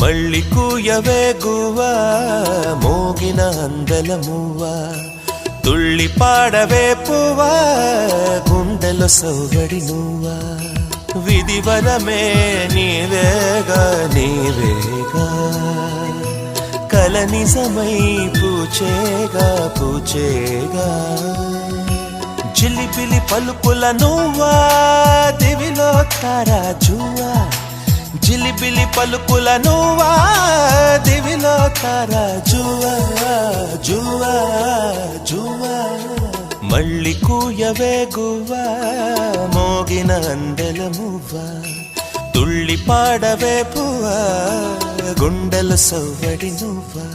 మళ్ళీ కూయవే గువ్వా మోగిన అందల మువ్వా తుళ్ళి పాడవే పువ్వా గుండెలో సౌగడి నువ్వా విధివరమే నీవేగా నీవేగా కల నిజమై పూచేగా పూచేగా జిలిపిలి పలుకుల నువ్వా దివిలో తారాజువా జిలిబిలి పలుకుల నువ్వా దివిలో తారాజువా జువా జువా మళ్ళీ కూయవే గువ్వా మోగిన అందెల మువ్వా తుళ్ళి పాడవే పువ్వా గుండెల సవ్వడి నువ్వా